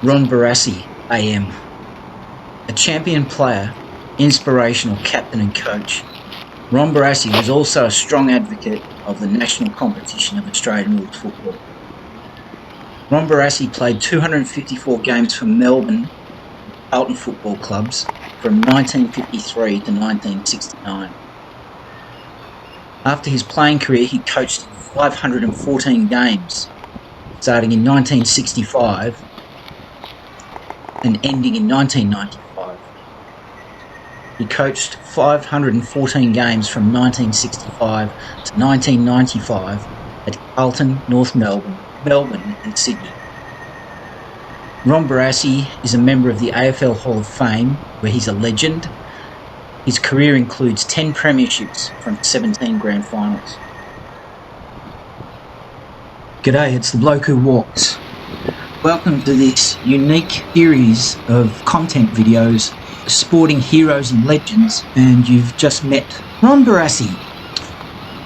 Ron Barassi, AM. A champion player, inspirational captain and coach, Ron Barassi was also a strong advocate of the national competition of Australian rules football. Ron Barassi played 254 games for Melbourne Carlton football clubs from 1953 to 1969. After his playing career, he coached 514 games, starting in 1965 and ending in 1995. He coached 514 games from 1965 to 1995 at Carlton, North Melbourne, and Sydney. Ron Barassi is a member of the AFL Hall of Fame, where he's a legend. His career includes 10 premierships from 17 grand finals. G'day, it's the bloke who walks. Welcome to this unique series of content videos, sporting heroes and legends, and you've just met Ron Barassi.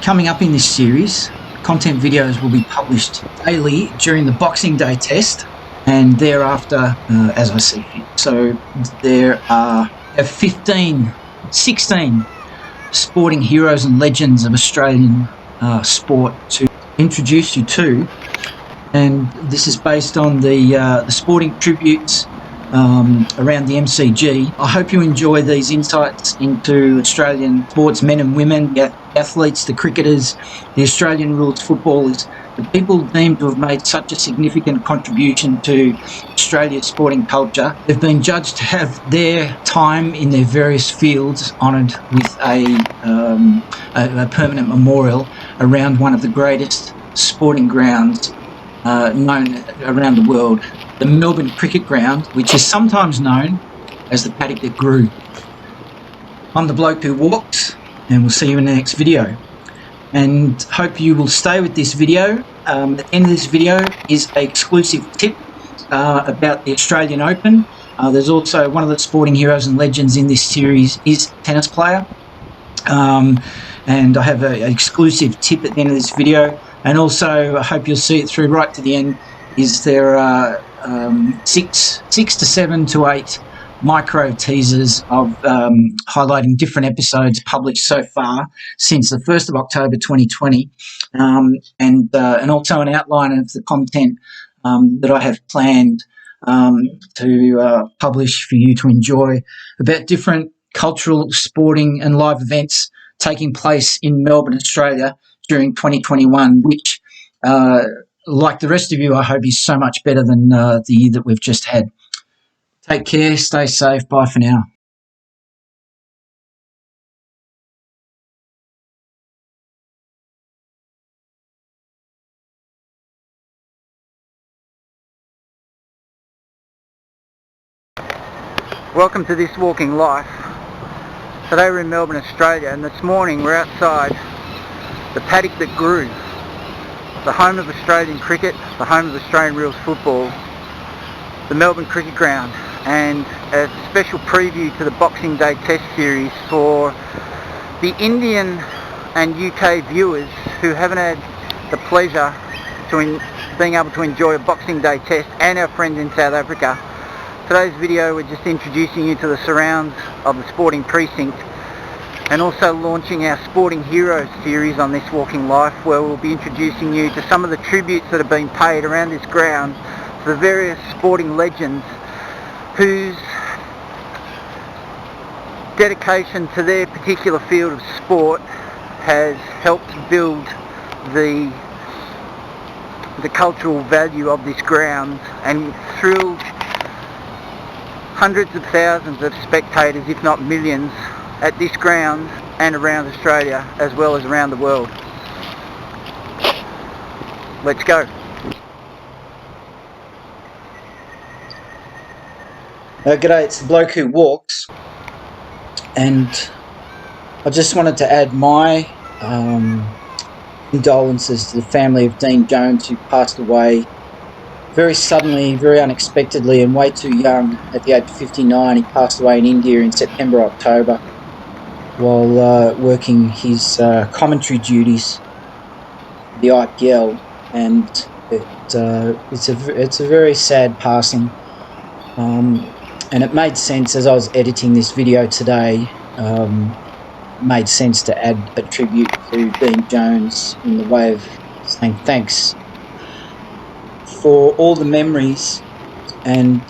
Coming up in this series, content videos will be published daily during the Boxing Day test and thereafter as I see fit. So there are 16 sporting heroes and legends of Australian sport to introduce you to, and this is based on the sporting tributes around the MCG. I hope you enjoy these insights into Australian sportsmen and women, the athletes, the cricketers, the Australian rules footballers, the people deemed to have made such a significant contribution to Australia's sporting culture. They've been judged to have their time in their various fields honoured with a permanent memorial around one of the greatest sporting grounds known around the world, the Melbourne Cricket Ground, which is sometimes known as the paddock that grew. I'm the bloke who walks, and we'll see you in the next video. And hope you will stay with this video. At the end of this video is an exclusive tip about the Australian Open. There's also one of the sporting heroes and legends in this series is a tennis player. And I have an exclusive tip at the end of this video. And also, I hope you'll see it through right to the end, is there are 6 to 7 to 8 micro teasers of highlighting different episodes published so far since the 1st of October 2020, and also an outline of the content that I have planned to publish for you to enjoy about different cultural, sporting and live events taking place in Melbourne, Australia during 2021, which, like the rest of you, I hope is so much better than the year that we've just had. Take care, stay safe, bye for now. Welcome to This Walking Life. Today we're in Melbourne, Australia, and this morning we're outside the paddock that grew, the home of Australian cricket, the home of Australian rules football, the Melbourne Cricket Ground, and a special preview to the Boxing Day test series for the Indian and UK viewers who haven't had the pleasure to being able to enjoy a Boxing Day test, and our friends in South Africa. Today's video, we're just introducing you to the surrounds of the sporting precinct and also launching our Sporting Heroes series on This Walking Life, where we'll be introducing you to some of the tributes that have been paid around this ground to the various sporting legends whose dedication to their particular field of sport has helped build the cultural value of this ground and thrilled hundreds of thousands of spectators, if not millions, at this ground and around Australia as well as around the world. Let's go. G'day, it's the bloke who walks, and I just wanted to add my condolences to the family of Dean Jones, who passed away very suddenly, very unexpectedly, and way too young at the age of 59. He passed away in India in September, October, while working his commentary duties for the IPL, and it's a very sad passing. And it made sense as I was editing this video today. Made sense to add a tribute to Dean Jones in the way of saying thanks for all the memories, and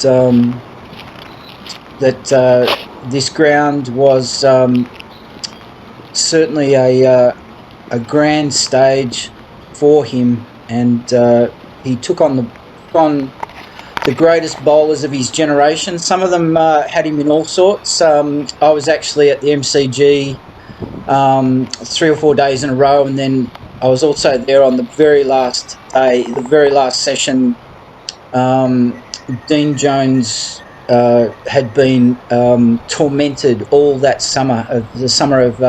that this ground was certainly a grand stage for him, and he took on the greatest bowlers of his generation. Some of them had him in all sorts. I was actually at the MCG 3 or 4 days in a row, and then I was also there on the very last day, the very last session. Dean Jones had been tormented all that summer, the summer of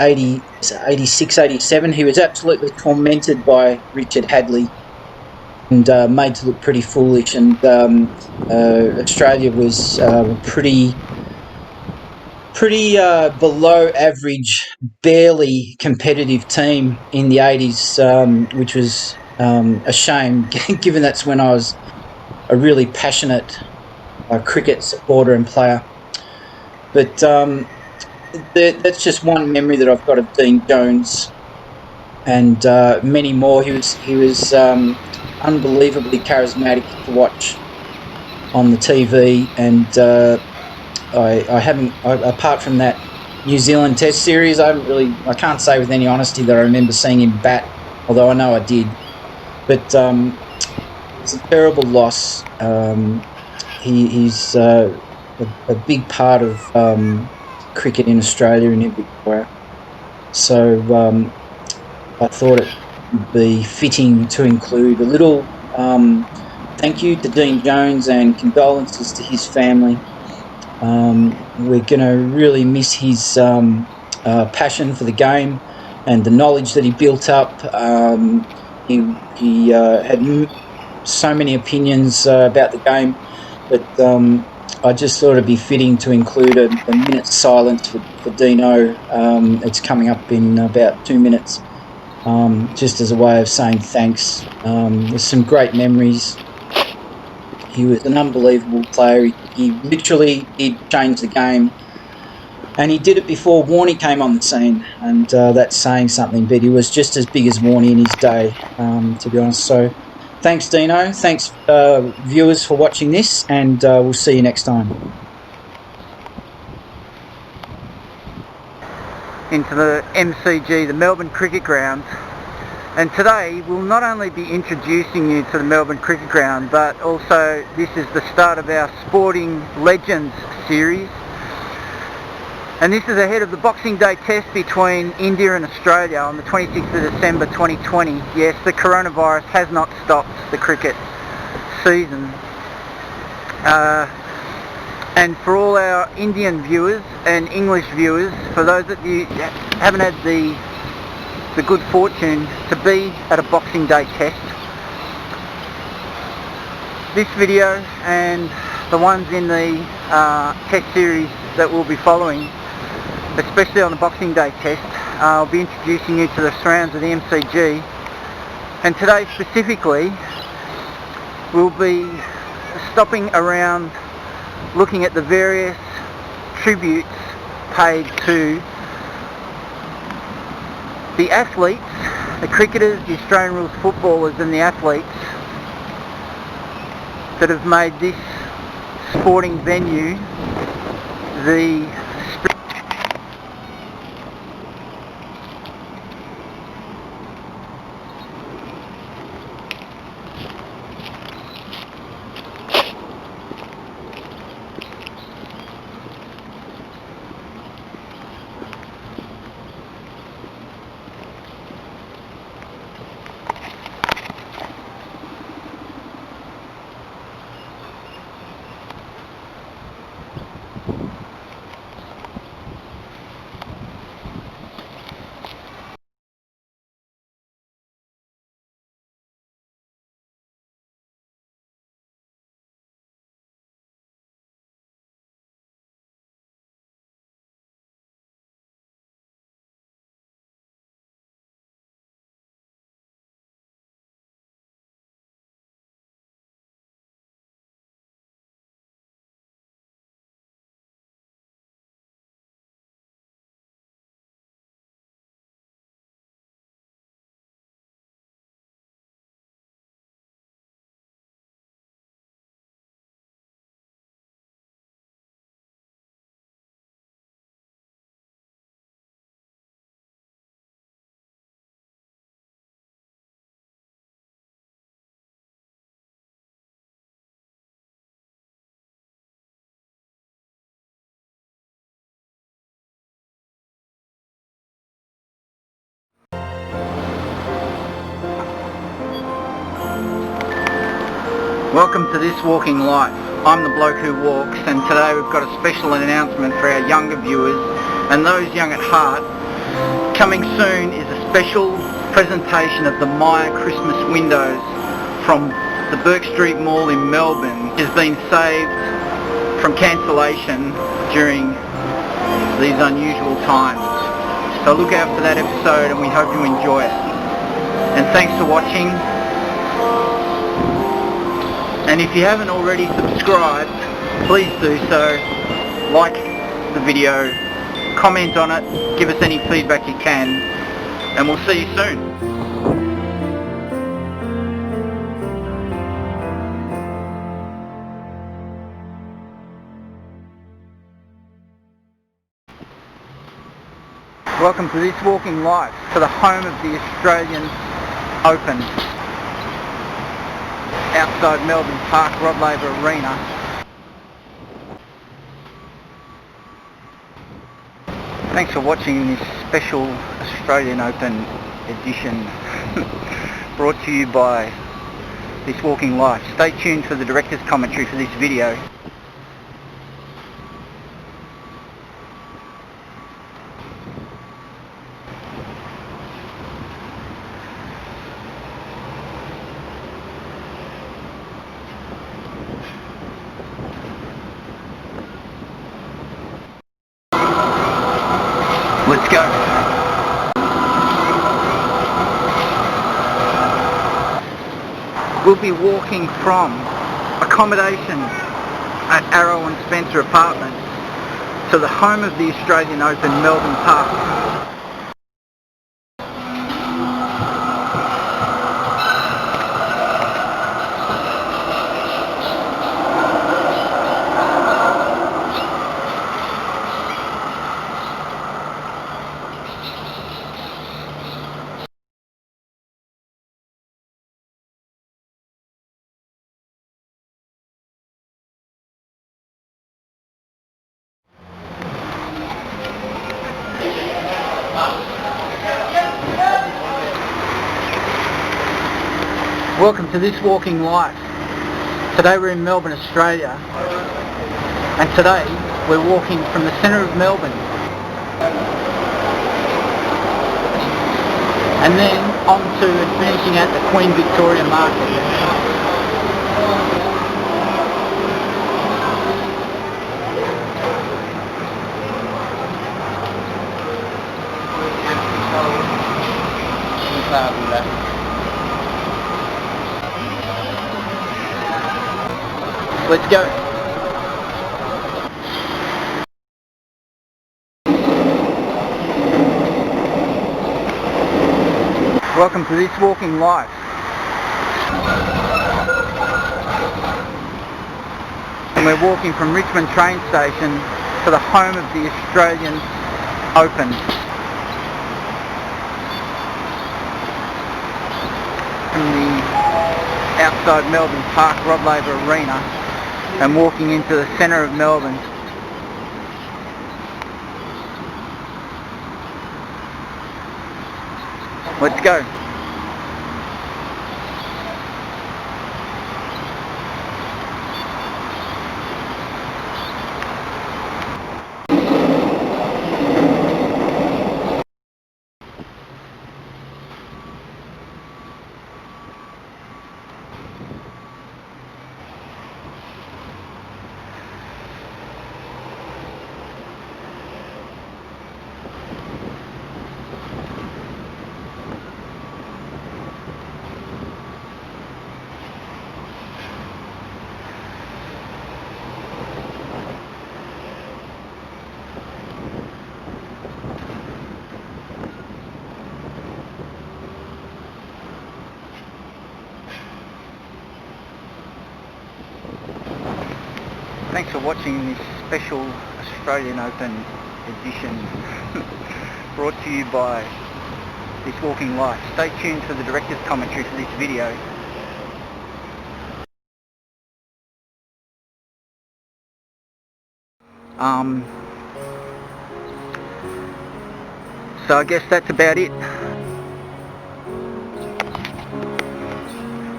86, 87. He was absolutely tormented by Richard Hadlee and made to look pretty foolish, and Australia was pretty below average, barely competitive team in the 80s, which was a shame, given that's when I was a really passionate cricket supporter and player. But that's just one memory that I've got of Dean Jones, and many more. He was unbelievably charismatic to watch on the TV, and I haven't, apart from that New Zealand Test series, I can't say with any honesty that I remember seeing him bat, although I know I did. But it's a terrible loss. He's a big part of cricket in Australia and in Victoria. So I thought it would be fitting to include a little thank you to Dean Jones and condolences to his family. We're going to really miss his passion for the game and the knowledge that he built up. He had so many opinions about the game, but I just thought it'd be fitting to include a minute's silence for Dino. It's coming up in about 2 minutes, just as a way of saying thanks. There's some great memories. He was an unbelievable player. He literally did change the game, and he did it before Warnie came on the scene, and that's saying something, but he was just as big as Warnie in his day, to be honest. So thanks, Dino. Thanks, viewers, for watching this, and we'll see you next time. Into the MCG, the Melbourne Cricket Ground. And today we'll not only be introducing you to the Melbourne Cricket Ground, but also this is the start of our Sporting Legends series. And this is ahead of the Boxing Day Test between India and Australia on the 26th of December 2020. Yes, the coronavirus has not stopped the cricket season. And for all our Indian viewers and English viewers, for those that you haven't had the good fortune to be at a Boxing Day Test, this video and the ones in the Test series that we'll be following, especially on the Boxing Day Test, I'll be introducing you to the surrounds of the MCG. And today specifically we'll be stopping around looking at the various tributes paid to the athletes, the cricketers, the Australian rules footballers and the athletes that have made this sporting venue the Welcome to This Walking Life. I'm the bloke who walks, and today we've got a special announcement for our younger viewers and those young at heart. Coming soon is a special presentation of the Myer Christmas windows from the Burke Street Mall in Melbourne. It has been saved from cancellation during these unusual times. So look out for that episode and we hope you enjoy it. And thanks for watching. And if you haven't already subscribed, please do so. Like the video, comment on it, give us any feedback you can, and we'll see you soon. Welcome to This Walking Life, to the home of the Australian Open, outside Melbourne Park Rod Laver Arena. Thanks for watching this special Australian Open edition brought to you by This Walking Life. Stay tuned for the director's commentary for this video. Let's go. We'll be walking from accommodation at Arrow and Spencer Apartments to the home of the Australian Open, Melbourne Park. Welcome to This Walking Life. Today we're in Melbourne, Australia, and today we're walking from the centre of Melbourne and then on to and finishing at the Queen Victoria Market. Let's go. Welcome to This Walking Life. And we're walking from Richmond train station to the home of the Australian Open. From the outside Melbourne Park Rod Laver Arena, and walking into the centre of Melbourne. Let's go. Thanks for watching this special Australian Open edition brought to you by This Walking Life. Stay tuned for the director's commentary for this video. So I guess that's about it.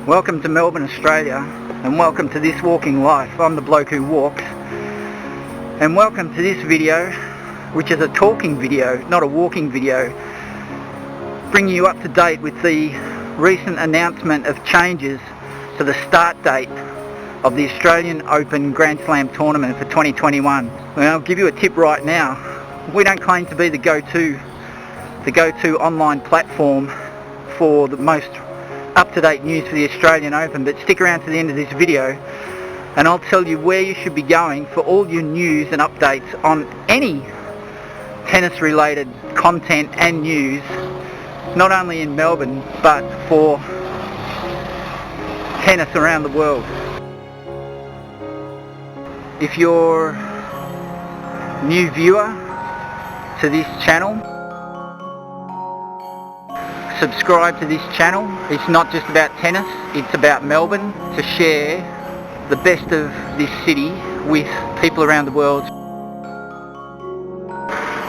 Welcome to Melbourne, Australia. and welcome to This Walking Life. I'm the bloke who walks, and welcome to this video, which is a talking video, not a walking video, bringing you up to date with the recent announcement of changes to the start date of the Australian Open Grand Slam tournament for 2021. Well, I'll give you a tip right now. We don't claim to be the go-to online platform for the most up-to-date news for the Australian Open, but stick around to the end of this video and I'll tell you where you should be going for all your news and updates on any tennis related content and news, not only in Melbourne but for tennis around the world. If you're a new viewer to this channel, subscribe to this channel. It's not just about tennis, it's about Melbourne, to share the best of this city with people around the world.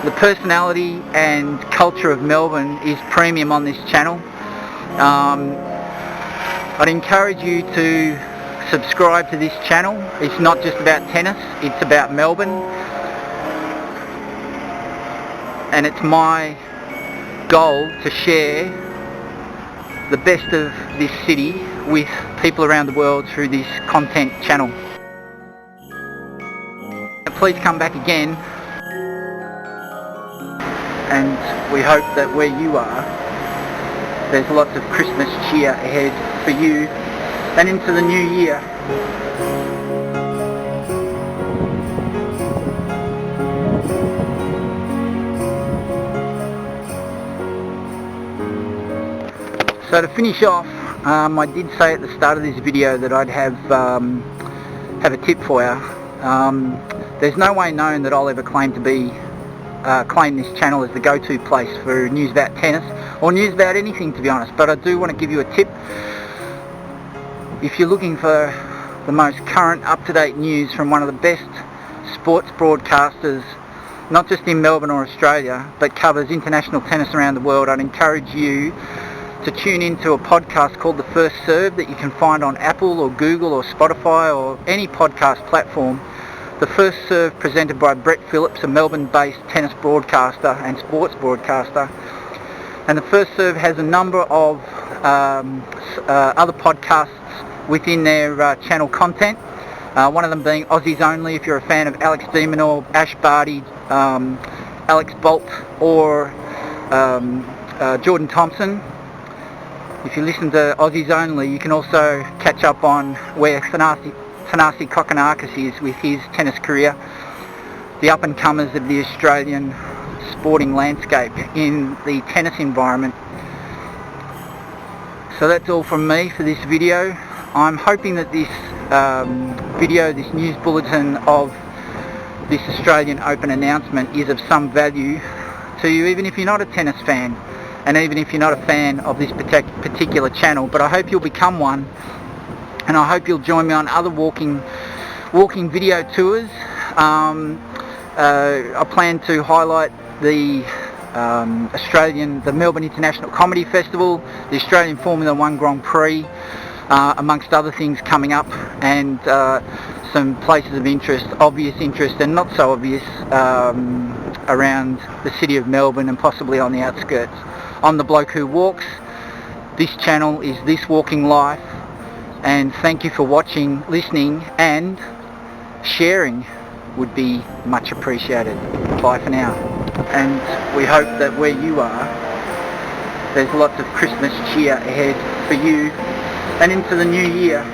The personality and culture of Melbourne is premium on this channel. I'd encourage you to subscribe to this channel. It's not just about tennis, it's about Melbourne, and it's my goal to share the best of this city with people around the world through this content channel. Please come back again, and we hope that where you are, there's lots of Christmas cheer ahead for you and into the new year. So to finish off, I did say at the start of this video that I'd have a tip for you. There's no way known that I'll ever claim this channel as the go-to place for news about tennis or news about anything, to be honest, but I do want to give you a tip. If you're looking for the most current, up-to-date news from one of the best sports broadcasters, not just in Melbourne or Australia, but covers international tennis around the world, I'd encourage you to tune into a podcast called The First Serve that you can find on Apple or Google or Spotify or any podcast platform. The First Serve, presented by Brett Phillips, a Melbourne-based tennis broadcaster and sports broadcaster. And The First Serve has a number of other podcasts within their channel content. One of them being Aussies Only, if you're a fan of Alex de Minaur, Ash Barty, Alex Bolt or Jordan Thompson. If you listen to Aussies Only, you can also catch up on where Thanasi Kokkinakis is with his tennis career, the up-and-comers of the Australian sporting landscape in the tennis environment. So that's all from me for this video. I'm hoping that this video, this news bulletin of this Australian Open announcement is of some value to you, even if you're not a tennis fan, and even if you're not a fan of this particular channel. But I hope you'll become one, and I hope you'll join me on other walking video tours. I plan to highlight the Melbourne International Comedy Festival, the Australian Formula One Grand Prix, amongst other things coming up, and some places of interest, obvious interest and not so obvious, around the city of Melbourne and possibly on the outskirts. I'm the bloke who walks. This channel is This Walking Life, and thank you for watching, listening and sharing would be much appreciated. Bye for now, and we hope that where you are, there's lots of Christmas cheer ahead for you and into the new year.